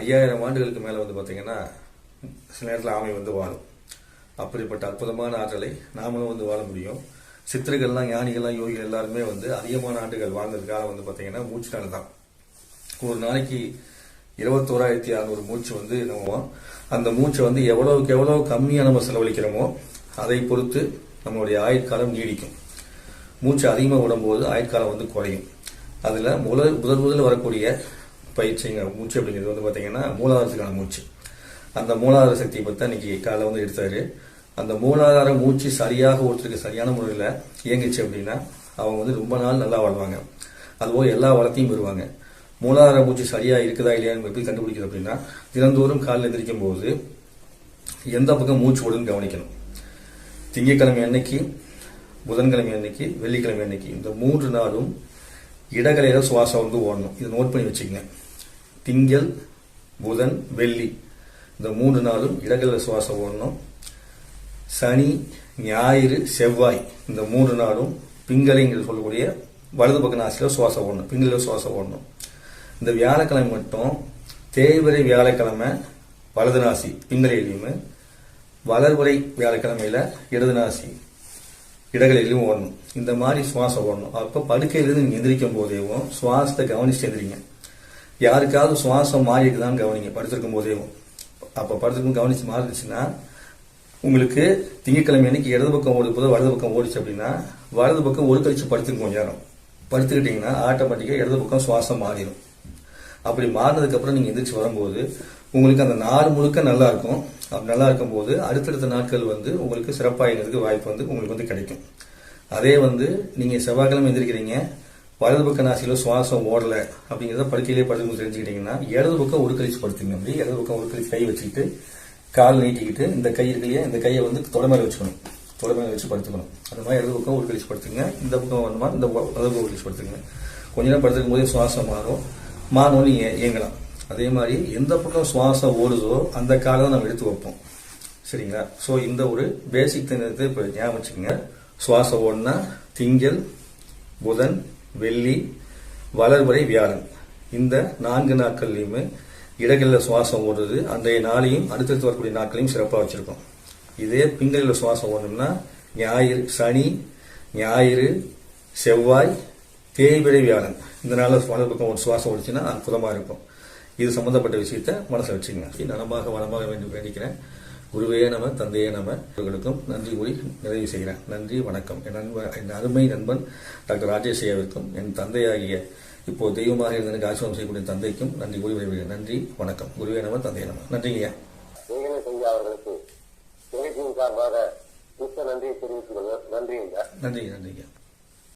5000 ஆண்டுகளுக்கு மேலே வந்து பார்த்தீங்கன்னா சில நேரத்தில் ஆமை வந்து வாழும். அப்படிப்பட்ட அற்புதமான ஆற்றலை நாமளும் வந்து வாழ முடியும். சித்தர்கள்லாம், ஞானிகள்லாம், யோகிகள் எல்லாருமே வந்து அதிகமான ஆண்டுகள் வாழ்ந்ததுக்காக வந்து பார்த்தீங்கன்னா மூச்சுனால தான். ஒரு நாளைக்கு 21,600 மூச்சு வந்து நம்ம அந்த மூச்சை வந்து எவ்வளவுக்கு எவ்வளவு கம்மியாக நம்ம செலவழிக்கிறோமோ அதை பொறுத்து நம்மளுடைய ஆயுட்காலம் நீடிக்கும். மூச்சு அதிகமாக விடும்போது ஆயுட்காலம் வந்து குறையும். அதில் முதல் வரக்கூடிய பயிற்சிங்க மூச்சு அப்படிங்கிறது வந்து பார்த்தீங்கன்னா மூலாதாரத்துக்கான மூச்சு. அந்த மூலாதார சக்தியை பற்றி இன்னைக்கு காலையில் வந்து எடுத்தாரு. அந்த மூலாதார மூச்சு சரியாக ஒருத்தருக்கு சரியான முறையில் இயங்குச்சு அப்படின்னா அவங்க வந்து ரொம்ப நாள் நல்லா வாழ்வாங்க. அதுபோல் எல்லா வளத்தையும் பெறுவாங்க. மூலாதார மூச்சு சரியாக இருக்குதா இல்லையான்னு எப்படி கண்டுபிடிக்கிறது அப்படின்னா, தினந்தோறும் காலையில் எந்திரிக்கும் போது எந்த பக்கம் மூச்சு ஓடுன்னு கவனிக்கணும். திங்கட்கிழமை அன்னைக்கு, புதன்கிழமை அன்னைக்கு, வெள்ளிக்கிழமை அன்னைக்கு இந்த 3 நாளும் இடகலையில சுவாசம் வந்து ஓடணும். இதை நோட் பண்ணி வச்சுக்கங்க. திங்கள், புதன், வெள்ளி இந்த 3 நாளும் இடகலையில சுவாசம் ஓடணும். சனி, ஞாயிறு, செவ்வாய் இந்த 3 நாளும் பிங்களைங்கிற சொல்லக்கூடிய வலது பக்க நாசில சுவாசம் ஓடணும். பிங்களையில சுவாசம் ஓடணும். இந்த வியாழக்கிழமை மட்டும் தேய்வரை வியாழக்கிழமை வலது நாசி பிங்களையிலையுமே, வளர்வரை வியாழக்கிழமையில இடது நாசி இடகலையிலையும் ஓடணும். இந்த மாதிரி சுவாசம் ஓடணும். அப்போ படுக்கையிலிருந்து நீங்க எந்திரிக்கும் போதேவும் சுவாசத்தை கவனிச்சுட்டு எந்திரிங்க. யாருக்காவது சுவாசம் மாறி இருக்குதான்னு கவனிங்க படுத்திருக்கும் போதேவும். அப்போ படுத்திருக்கும் கவனிச்சு மாறிடுச்சுன்னா உங்களுக்கு திங்கட்கிழமை அன்னைக்கு இடது பக்கம் ஓடுது போது வலது பக்கம் ஓடிச்சு அப்படின்னா வலது பக்கம் ஒரு கழிச்சு படுத்துக்கும் கொஞ்சம் நேரம். படுத்துக்கிட்டீங்கன்னா ஆட்டோமேட்டிக்காக இடது பக்கம் சுவாசம் மாறிடும். அப்படி மாறினதுக்கு அப்புறம் நீங்க எந்திரிச்சு வரும்போது உங்களுக்கு அந்த நாள் முழுக்க நல்லா இருக்கும். அப்படி நல்லா இருக்கும் போது அடுத்தடுத்த நாட்கள் வந்து உங்களுக்கு சிறப்பாகிறதுக்கு வாய்ப்பு வந்து உங்களுக்கு வந்து கிடைக்கும். அதே வந்து நீங்க செவ்வாய்க்கிழமை எந்திரிக்கிறீங்க, வலது பக்க நாசியில சுவாசம் ஓடல அப்படிங்கிறத படுக்கையிலேயே படுத்து தெரிஞ்சுக்கிட்டீங்கன்னா இடது பக்கம் ஒரு கழிச்சு படுத்துங்க. அப்படி இடது பக்கம் ஒரு கழிச்சு கை வச்சுக்கிட்டு கால் நீட்டிக்கிட்டு இந்த கை இருக்குல்லையா, இந்த கையை வந்து தொடமையில வச்சுக்கணும். தொடமையில வச்சு படுத்துக்கணும். அந்த மாதிரி இடது பக்கம் ஒரு கழிச்சு படுத்துங்க. இந்த பக்கம் வந்து இந்த வலது பக்கம் ஒரு கழிச்சு படுத்துங்க. கொஞ்ச நேரம் படுத்துக்கும் போதே சுவாசம் மாறும் நீங்க இயங்கலாம். அதே மாதிரி எந்த பக்கம் சுவாசம் ஓடுதோ அந்த காலை தான் நம்ம எடுத்து வைப்போம். சரிங்களா? ஸோ இந்த ஒரு பேசிக் தினத்தை இப்போ ஞாபகம் வச்சுக்கோங்க. சுவாசம் ஓடுனா திங்கள், புதன், வெள்ளி, வளர்வரை, வியாழன் இந்த 4 நாட்கள்லையுமே இடங்களில் சுவாசம் ஓடுறது. அன்றைய நாளையும் அடுத்தடுத்து வரக்கூடிய நாட்களையும் சிறப்பாக வச்சிருக்கோம். இதே பிங்களில் சுவாசம் ஓடணும்னா சனி, ஞாயிறு, செவ்வாய், தேய்பிறை, வியாழன் இந்த நாளில் வலது பக்கம் ஒரு சுவாசம் ஓடிச்சுன்னா அற்புதமாக இருக்கும். இது சம்பந்தப்பட்ட விஷயத்த மனசில் வச்சுக்கோங்க. நலமாக வளமாக வேண்டிக்கிறேன். குருவே நம, தந்தையே நம. இவர்களுக்கும் நன்றி கூறி நிறைவு செய்கிறேன். நன்றி, வணக்கம். என் அருமை நண்பன் டாக்டர் ராஜேஷ் ஐயாவிற்கும் என் தந்தையாகிய இப்போ தெய்வமாக இருந்த எனக்கு ஆசிர்வாதம் செய்யக்கூடிய தந்தைக்கும் நன்றி கூறி விரைவுகிறேன். நன்றி, வணக்கம். குருவே நம, தந்தையே நம. நன்றிங்க. அவர்களுக்கு சார்பாக நன்றி தெரிவித்துள்ளது. நன்றிங்க. நன்றிங்க.